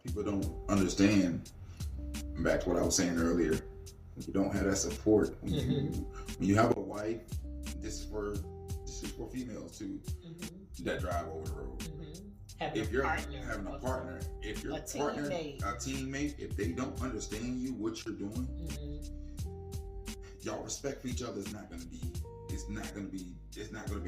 people don't understand. Back to what I was saying earlier. You don't have that support. When you have a wife, this is for females too that drive over the road. If you're having a partner, if your partner, a teammate, if they don't understand you, what you're doing, y'all respect for each other is not gonna be. It's not gonna be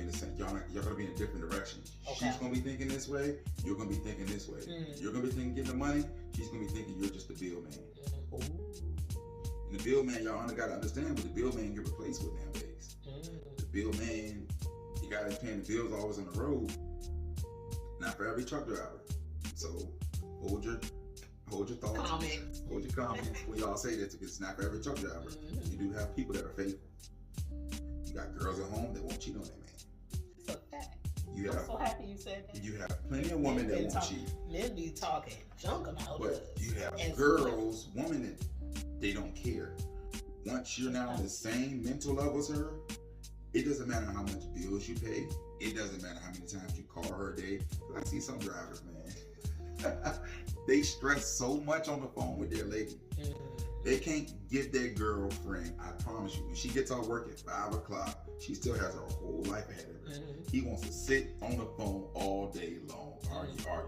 in the same. Y'all gonna be in a different direction. She's gonna be thinking this way. You're gonna be thinking this way. You're gonna be thinking getting the money. She's gonna be thinking you're just the bill man. And the bill man, y'all gotta understand, but the bill man get replaced with nowadays. The bill man, you gotta paying the bills always on the road. Not for every truck driver. So hold your thoughts. Hold your comments when y'all say that, because it's not for every truck driver. You do have people that are faithful. You got girls at home that won't cheat on their man. It's a fact. I'm so happy you said that. You have plenty of women that won't cheat. Men be talking junk about us. But you have girls, women that they don't care. Once you're now on the same mental level as her, it doesn't matter how much bills you pay. It doesn't matter how many times you call her a day. I see some drivers, man. They stress so much on the phone with their lady. They can't give their girlfriend, I promise you, when she gets off work at 5 o'clock, she still has her whole life ahead of her. He wants to sit on the phone all day long. Argue. I'm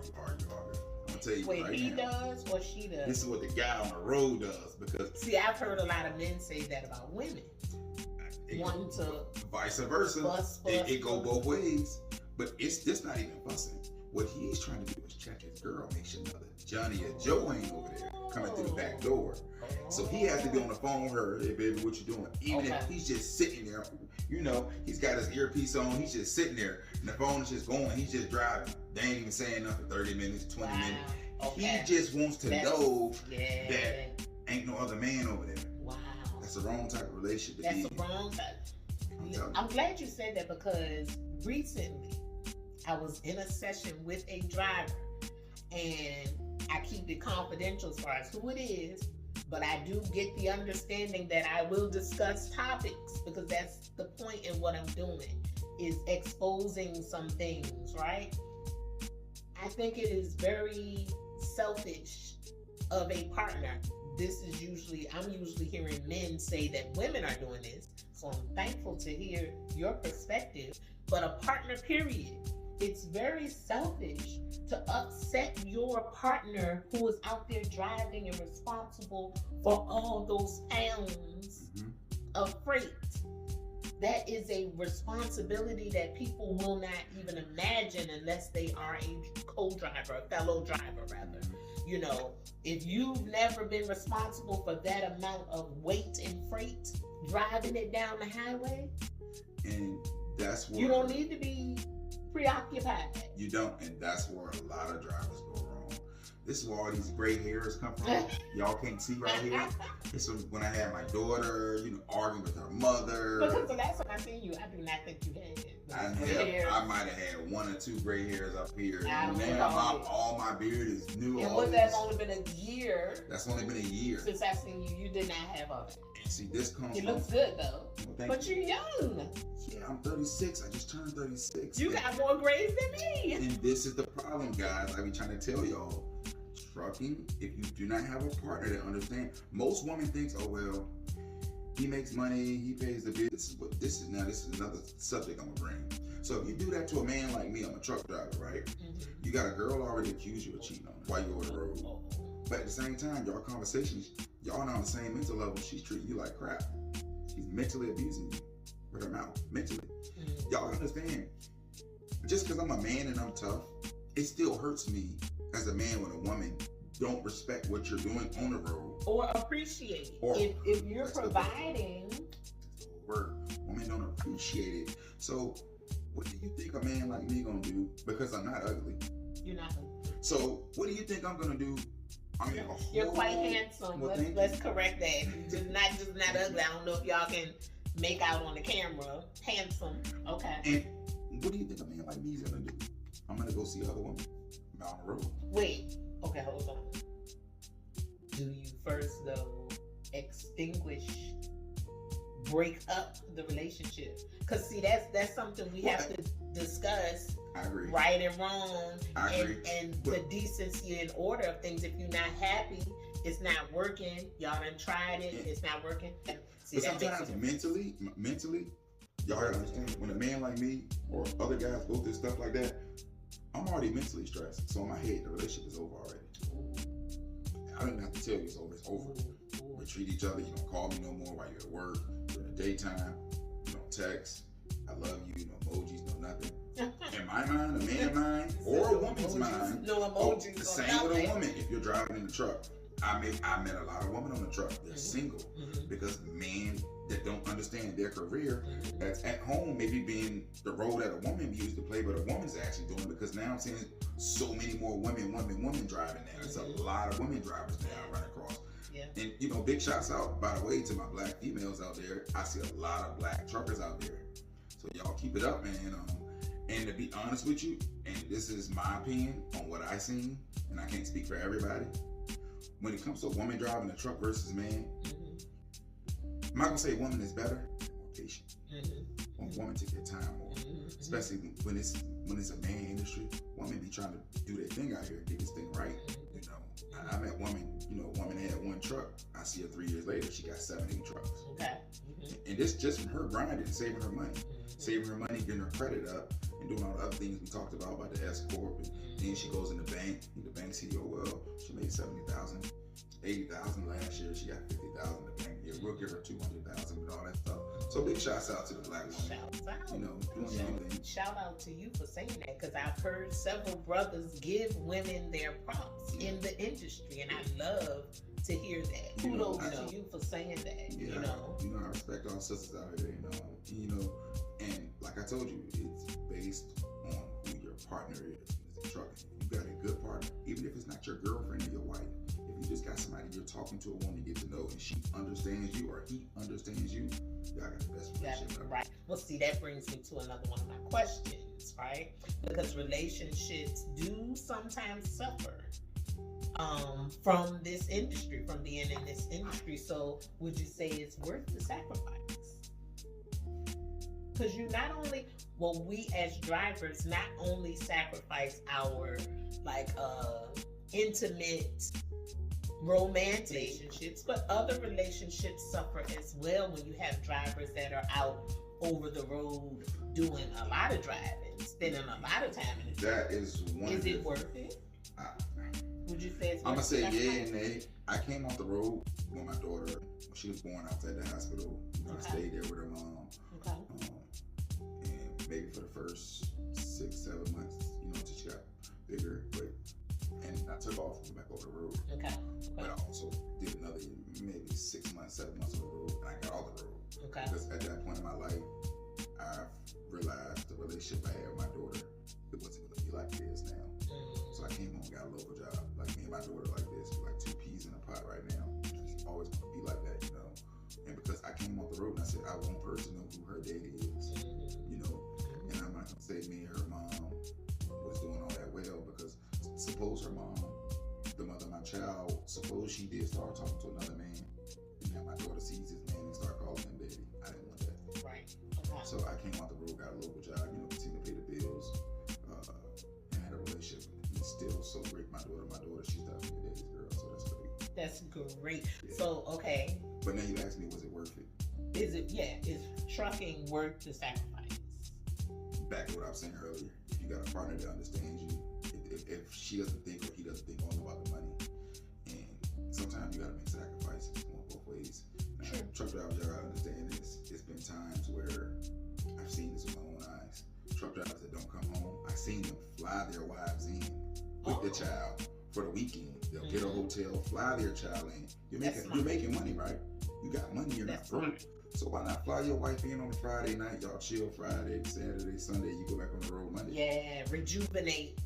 gonna tell you right now. Wait, he does or she does? This is what the guy on the road does, because see, I've heard a lot of men say that about women. Wanting to vice versa. It go both ways. But it's just not even fussing. What he's trying to do is check his girl, make sure another Johnny or Joe ain't over there coming through the back door. So he has to be on the phone with her. Hey baby, what you doing? Even if he's just sitting there, you know, he's got his earpiece on, he's just sitting there, and the phone is just going, he's just driving. They ain't even saying nothing for 30 minutes, 20 minutes. He just wants to know that ain't no other man over there. That's the wrong type of relationship. That's the wrong type. I'm glad you said that, because recently I was in a session with a driver, and I keep it confidential as far as who it is, but I do get the understanding that I will discuss topics, because that's the point in what I'm doing, is exposing some things, right? I think it is very selfish of a partner. I'm usually hearing men say that women are doing this, so I'm thankful to hear your perspective. But a partner, period, it's very selfish to upset your partner who is out there driving and responsible for all those pounds of freight. That is a responsibility that people will not even imagine unless they are a co-driver, a fellow driver rather. You know, if you've never been responsible for that amount of weight and freight, driving it down the highway, and that's where you don't need to be preoccupied. You don't, and that's where a lot of drivers go wrong. This is where all these gray hairs come from. Y'all can't see right here. This was when I had my daughter, you know, arguing with her mother. Because the last time I seen you, I do not think you had it. I might have had 1 or 2 gray hairs up here. Now all my beard is new. And what, that's only been a year. That's only been a year. Since I've seen you, you did not have all that. And see, this comes It looks good though. Well, but you're young. Yeah, I'm 36. I just turned 36. You got more grays than me. And this is the problem, guys. I be trying to tell y'all. Trucking, if you do not have a partner that understands, most women think, oh well, he makes money, he pays the bills. This is another subject I'm gonna bring. So if you do that to a man like me, I'm a truck driver, right? You got a girl already accused you of cheating on her while you over the road. But at the same time, y'all conversations, y'all not on the same mental level. She's treating you like crap. She's mentally abusing you with her mouth, mentally. Y'all understand? Just because I'm a man and I'm tough, it still hurts me as a man when a woman don't respect what you're doing on the road. Or appreciate it. If you're providing. Women don't appreciate it. So what do you think a man like me gonna do? Because I'm not ugly. You're not ugly. So what do you think I'm gonna do? I mean, you're quite handsome. Let's correct that. Just not ugly. I don't know if y'all can make out on the camera. Handsome. Okay. And what do you think a man like me is gonna do? I'm gonna go see other women down the road. Wait. Okay, hold on. Do you first though break up the relationship? Because see, that's something we have to discuss I agree. Right and wrong, I agree. and the decency and order of things. If you're not happy, it's not working. Y'all done tried it, it's not working. See, but sometimes mentally, y'all gotta understand, when a man like me or other guys go through stuff like that, I'm already mentally stressed. So in my head, the relationship is over already. I don't even have to tell you it's over. It's over. We treat each other. You don't call me no more while you're at work. During the daytime, you don't text. I love you. No emojis. No nothing. In my mind, a man's mind, or a woman's mind, no emojis. The same with a woman. If you're driving in the truck, I met a lot of women on the truck. They're single because men that don't understand their career that's at home, maybe being the role that a woman used to play, but a woman's actually doing, because now I'm seeing so many more women driving now. There's a lot of women drivers now I run across. Yeah. And you know, big shouts out, by the way, to my black females out there. I see a lot of black truckers out there. So y'all keep it up, man. And to be honest with you, and this is my opinion on what I seen, and I can't speak for everybody, when it comes to a woman driving a truck versus man, I'm not gonna say woman is better, more patient. When women take their time more, especially when it's a man industry. Women be trying to do their thing out here, get this thing right. You know, I met woman. You know, a woman had one truck. I see her 3 years later, she got 17 trucks. Okay. And this just from her grinding and saving her money, getting her credit up, and doing all the other things we talked about the S corp. And then she goes in the bank. And the bank CEO, well, she made 70,000. 80,000 last year. She got 50,000 in the bank. Yeah, we'll give her 200,000 and all that stuff. So big shouts out to the black woman. Shouts out. You know, doing anything. Shout out to you for saying that, because I've heard several brothers give women their props in the industry, and I love to hear that. Kudos to you for saying that. Yeah, you know, I respect all sisters out here. You know, and like I told you, it's based on who your partner is. It's a truck. You got a good partner, even if it's not your girlfriend or your wife. If you just got somebody you're talking to, a woman you get to know, and she understands you or he understands you, y'all got the best relationship. Right. Well, see, that brings me to another one of my questions, right? Because relationships do sometimes suffer from this industry, from being in this industry. So would you say it's worth the sacrifice? Because you not only, well, we as drivers not only sacrifice our intimate romantic relationships, but other relationships suffer as well when you have drivers that are out over the road doing a lot of driving, spending a lot of time in the truck. That is one. Is it worth it? Would you say it's worth it? I'm gonna say yeah and nay. I came off the road when my daughter, when she was born, outside the hospital. I stayed there with her mom. And maybe for the first 6-7 months, you know, until she got bigger, and I took off and went back over the road. But I also did another maybe 6 months, 7 months on the road, and I got off the road. Because at that point in my life, I realized the relationship I had with my daughter, it wasn't going to be like it is now. So I came home and got a local job. Like me and my daughter like this, like 2 peas in a pot right now. It's always going to be like that, you know. And because I came off the road and I said, I want her to know who her daddy is, you know. And I'm not going to say me and her mom was doing all that well, because suppose her mom, the mother of my child, suppose she did start talking to another man, and now my daughter sees this man and start calling him daddy. I didn't want that. Right. So I came off the road, got a local job, you know, continued to pay the bills, and had a relationship. And it's still so great. My daughter, she's definitely a daddy's girl, so that's great. That's great. Yeah. So, okay. But now you ask me, was it worth it? Is trucking worth the sacrifice? Back to what I was saying earlier. If you got a partner that understands you, if she doesn't think or he doesn't think only about the money, and sometimes you gotta make sacrifices going both ways. Sure. Truck drivers, y'all gotta understand this. It's been times where I've seen this with my own eyes. Truck drivers that don't come home, I've seen them fly their wives in with their child for the weekend. They'll get a hotel, fly their child in. You're making money, right? You got money, you're not broke. So why not fly your wife in on a Friday night? Y'all chill Friday, Saturday, Sunday. You go back on the road Monday. Yeah, rejuvenate.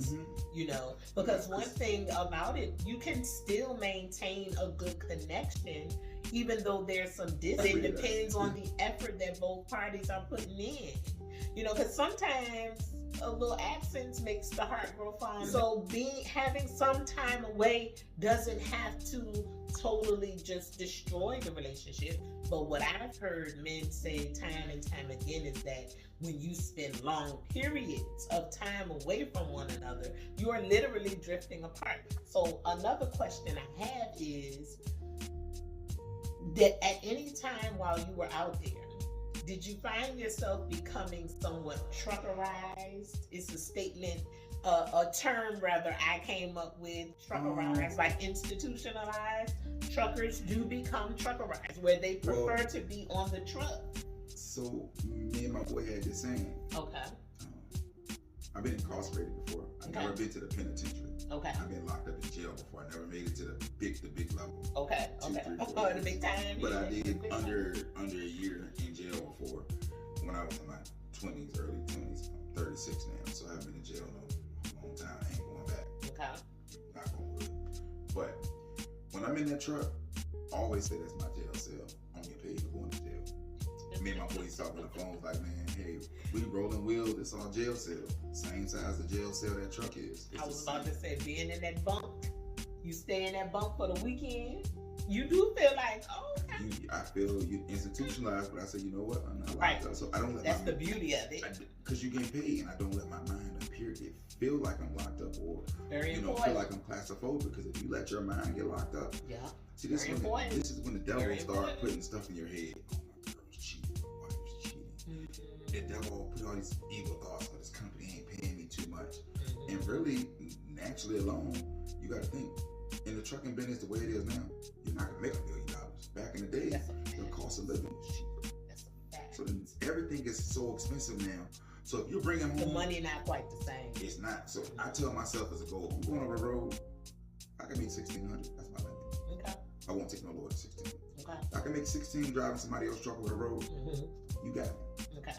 You know, because one thing about it, you can still maintain a good connection, even though there's some distance. It depends on the effort that both parties are putting in. You know, because sometimes a little absence makes the heart grow fond. So having some time away doesn't have to totally just destroy the relationship. But what I've heard men say time and time again is that when you spend long periods of time away from one another, you are literally drifting apart. So another question I have is that at any time while you were out there, did you find yourself becoming somewhat truckerized? It's a statement, a term rather I came up with, truckerized, like institutionalized. Truckers do become truckerized, where they prefer to be on the truck. So me and my boy had this saying. Okay. I've been incarcerated before. I've never been to the penitentiary. Okay. I've been locked up in jail before. I never made it to the big level. Okay. 2, okay. 3, 4 the big time. But I did under a year in jail before when I was in my 20s, early 20s. I'm 36 now, so I haven't been in jail in a long time. I ain't going back. Okay. Not going to. But when I'm in that truck, I always say that's my jail cell. I'm getting paid for going to jail. Me and my boys talk on the phone like, man, hey, we rolling wheels, it's our jail cell. Same size the jail cell that truck is. I was about to say, being in that bunk, you stay in that bunk for the weekend, you do feel like, oh, okay. I feel you institutionalized, but I say, you know what, I'm not locked up. So I don't let That's the beauty of it. Because you get paid, and I don't let my mind appear to feel like I'm locked up or feel like I'm claustrophobic. Because if you let your mind get locked up, see, this is when the devil starts putting stuff in your head. The devil put all these evil thoughts, but this company ain't paying me too much. And really, naturally alone, you got to think, in the trucking business the way it is now, you're not going to make $1 million. Back in the day, the cost of living was cheap. So then everything is so expensive now. So if you're bringing home... The money not quite the same. It's not. So I tell myself as a goal, I'm going over the road, I can make $1,600. That's my limit. Okay. I won't take no lower than 16. Okay. I can make 16 driving somebody else's truck over the road. You got me. Okay.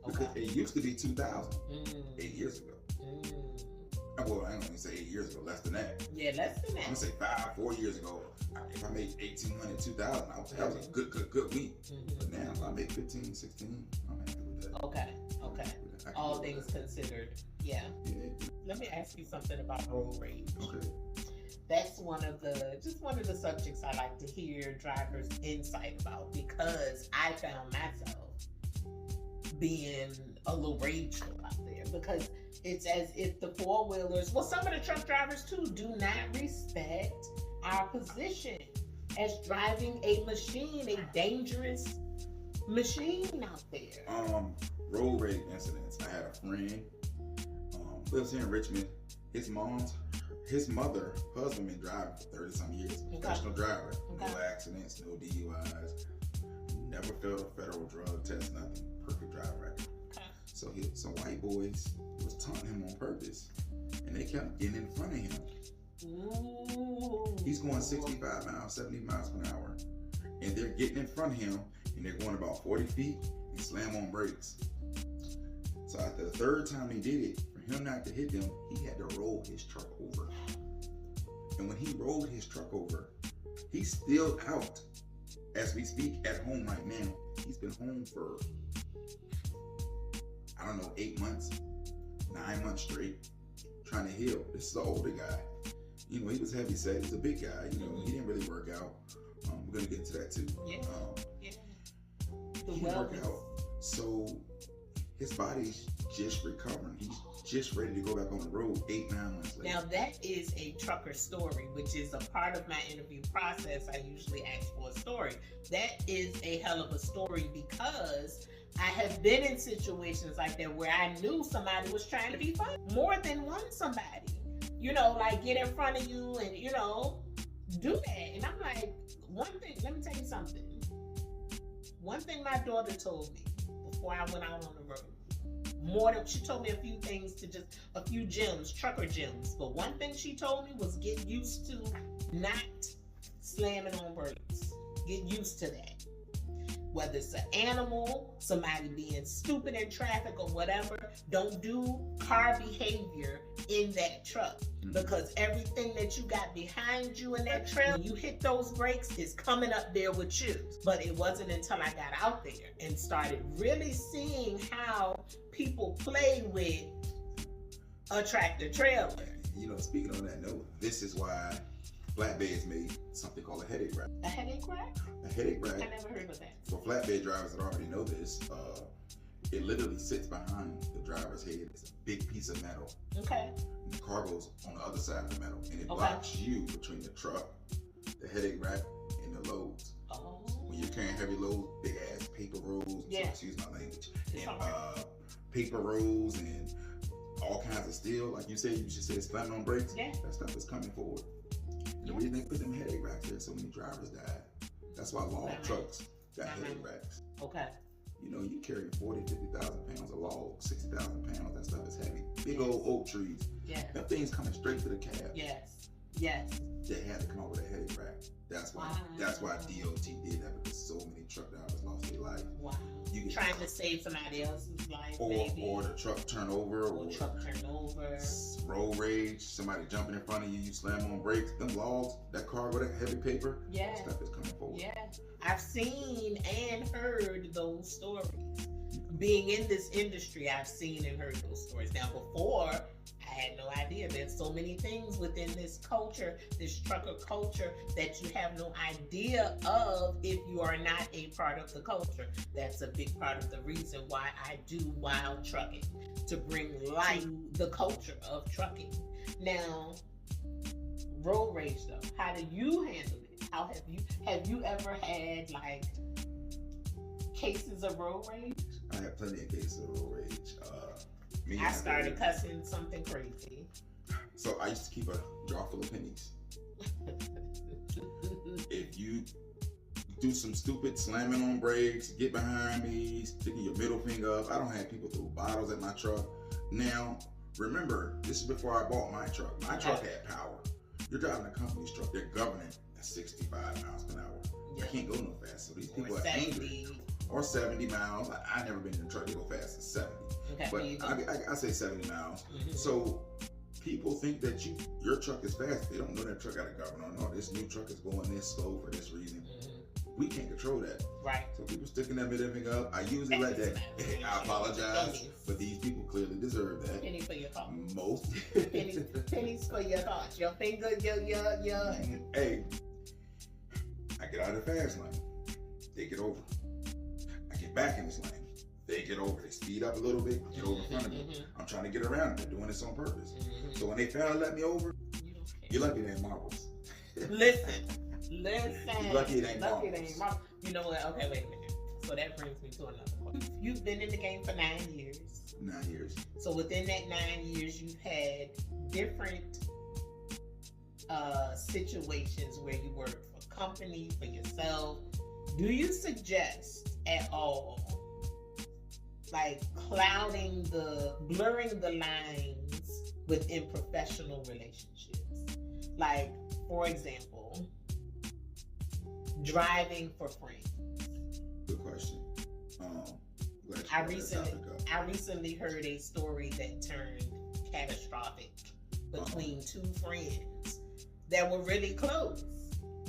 Because it used to be 2,000 8 years ago. Well, I ain't gonna say 8 years ago, less than that. Yeah, less than that. I'm gonna say 4 years ago, if I made 1,800, 2,000, that was a good week. But now, if I make 15, 16, I'm happy with that. Okay. All things considered, yeah. Let me ask you something about road rage. Okay. That's one of the subjects I like to hear drivers' insight about, because I found myself being a little rageful out there, because it's as if the four-wheelers, well, some of the truck drivers too, do not respect our position as driving a machine, a dangerous machine out there. Road rage incidents. I had a friend, lives here in Richmond. His mother, husband been driving for 30-some years. Professional driver. No accidents, no DUIs. Never failed a federal drug test, nothing. Perfect driver record. So some white boys was taunting him on purpose, and they kept getting in front of him. Ooh. He's going 65 miles, 70 miles per hour, and they're getting in front of him, and they're going about 40 feet and slam on brakes. So after the third time he did it, for him not to hit them, he had to roll his truck over. And when he rolled his truck over, he's still out as we speak at home right now. He's been home for, 8 months, 9 months straight, trying to heal. This is an older guy. He was heavy set. He's a big guy. He didn't really work out. We're gonna get into that too. Yeah. He didn't work out. So his body's just recovering. He's just ready to go back on the road 8-9 months later. Now that is a trucker story, which is a part of my interview process. I usually ask for a story. That is a hell of a story, because I have been in situations like that where I knew somebody was trying to be funny. More than one somebody. Like get in front of you and, do that. And I'm like, one thing, let me tell you something. One thing my daughter told me before I went out on the road, she told me a few things, a few gems, trucker gems. But one thing she told me was get used to not slamming on brakes. Get used to that. Whether it's an animal, somebody being stupid in traffic or whatever, don't do car behavior in that truck, because everything that you got behind you in that trail, when you hit those brakes, is coming up there with you. But it wasn't until I got out there and started really seeing how people play with a tractor trailer. Speaking on that note, this is why flatbeds made something called a headache rack. A headache rack? A headache rack. I never heard of that. For flatbed drivers that already know this, it literally sits behind the driver's head. It's a big piece of metal. Okay. And the cargo's on the other side of the metal, and it blocks you between the truck, the headache rack, and the loads. Oh. When you're carrying heavy loads, big ass paper rolls. Yeah. So excuse my language. And paper rolls and all kinds of steel, like you said, you should say slamming on brakes. Yeah. That stuff is coming forward. And the reason they put them headache racks there, so many drivers died. That's why log trucks got headache racks. Okay. You know, you carry 40, 50,000 pounds of log, 60,000 pounds, that stuff is heavy. Big old oak trees. Yeah. That thing's coming straight to the cab. Yes. Yes. They had to come up with a headache rack. That's why DOT did that, because so many truck drivers lost their life. Wow. You trying to save somebody else's life, or the truck turn over, or truck turn over, road rage, somebody jumping in front of you, you slam on brakes, them logs, that cargo, that heavy paper, that stuff is coming forward. Yeah, I've seen and heard those stories. Being in this industry, I've seen and heard those stories. Now, before, I had no idea. There's so many things within this culture, this trucker culture, that you have no idea of if you are not a part of the culture. That's a big part of the reason why I do wild trucking, to bring life to the culture of trucking. Now, road rage though, how do you handle it? How have you ever had like cases of road rage? I had plenty of cases of road rage. I started cussing something crazy. So I used to keep a jar full of pennies. If you do some stupid slamming on brakes, get behind me, sticking your middle finger up, I don't have people throw bottles at my truck. Now, remember, this is before I bought my truck. My truck had power. You're driving a company's truck. They're governing at 65 miles per hour. I can't go no fast. So these people are angry. Or 70 miles. I never been in a truck that go fast as 70. Okay, but I say 70 miles. Mm-hmm. So people think that your truck is fast. They don't know that truck got a governor. No, this new truck is going this slow for this reason. Mm-hmm. We can't control that. Right. So people sticking that middle finger up. I usually let that. I apologize, but these people clearly deserve that. Penny for your thoughts. Most. Pennies for your thoughts. Your finger, your. Hey, I get out of the fast lane. They get over. I get back in this lane. They get over. They speed up a little bit. Get over in front of me. I'm trying to get around. They're doing this on purpose. So when they finally let me over, you're lucky it ain't marbles. Listen. You're lucky it ain't marbles. You know what? Okay, wait a minute. So that brings me to another point. You've been in the game for 9 years. 9 years. So within that 9 years, you've had different situations where you work for companies, for yourself. Do you suggest at all, like blurring the lines within professional relationships? Like, for example, driving for friends. Good question. I recently heard a story that turned catastrophic between two friends that were really close.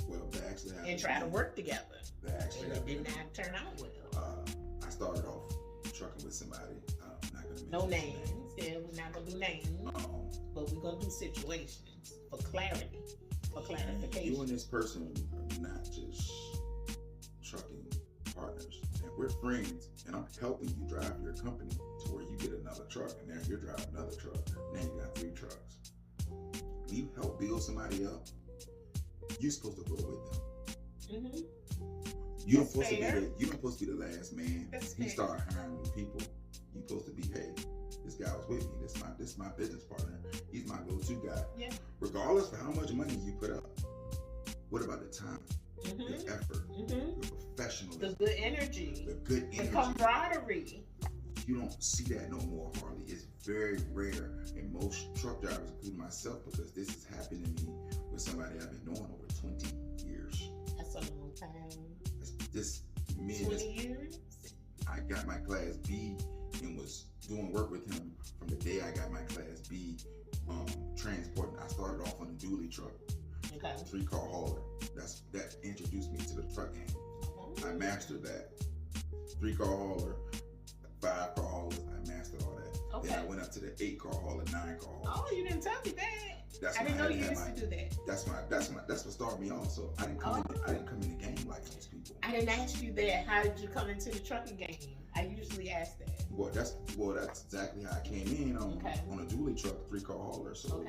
Well, they actually happened. And try to work together. And it did not turn out well. I started off trucking with somebody. Not gonna no names. Yeah, we're not gonna do names. But we're gonna do situations for clarity, for clarification. You and this person are not just trucking partners. And we're friends, and I'm helping you drive your company to where you get another truck, and now you're driving another truck. Now you got 3 trucks. When you help build somebody up, you're supposed to grow with them. Mm-hmm. You don't supposed to be the last man. He started hiring new people. You supposed to be, hey, this guy was with me. This my business partner. He's my go-to guy. Yeah. Regardless of how much money you put up, what about the time, the effort, the professionalism, the good energy, the camaraderie? You don't see that no more, Harley. It's very rare, and most truck drivers, including myself, because this has happened to me with somebody I've been knowing over 20 years. That's a long time. 20 years? I got my Class B and was doing work with him from the day I got my Class B, transporting. I started off on a dually truck, 3-car hauler. That introduced me to the truck game. I mastered that. 3-car hauler, 5-car haulers, I mastered all that. Then I went up to the 8-car hauler, 9-car hauler. Oh, you didn't tell me that. That's I when didn't know had you have used to do that. That's what started me off. So I didn't come in the game like most people. I didn't ask you that. How did you come into the trucking game? I usually ask that. Well, that's exactly how I came in on a dually truck, 3-car hauler. So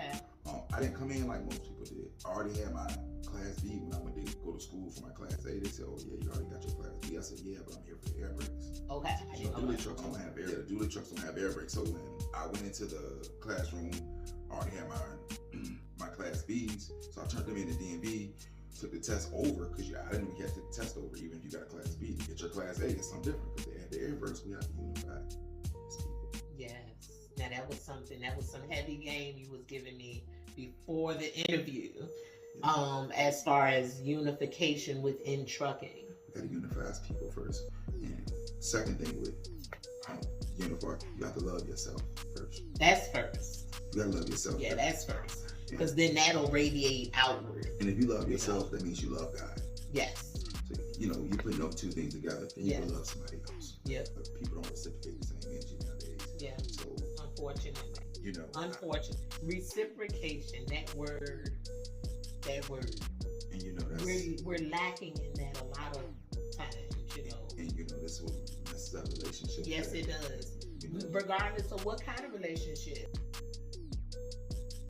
I didn't come in like most people did. I already had my Class B when I went to go to school for my Class A. They said, "Oh yeah, you already got your Class B." I said, "Yeah, but I'm here for the air brakes." Okay. So dually trucks don't have air. The dually trucks don't have air brakes. So when I went into the classroom, I already had my Class Bs. So I turned them in the DMV. Took the test over because I didn't even have to test over even if you got a Class B. To get your Class A, it's something different because they had the air brakes. We have to unify as people. Yes. Now that was some heavy game you was giving me before the interview. As far as unification within trucking. We gotta unify as people first. And second thing with unify, you have to love yourself first. That's first. You gotta love yourself. Yeah, first. that's first. Because then that'll radiate outward. And if you love yourself, that means you love God. Yes. So, you put those two things together, then you can love somebody else. Yep. But people don't reciprocate the same energy nowadays. Yeah. So, unfortunately. Unfortunately. Reciprocation, that word. And that's... We're lacking in that a lot of times, And this will mess up relationships. Yes, it does. Regardless of what kind of relationship.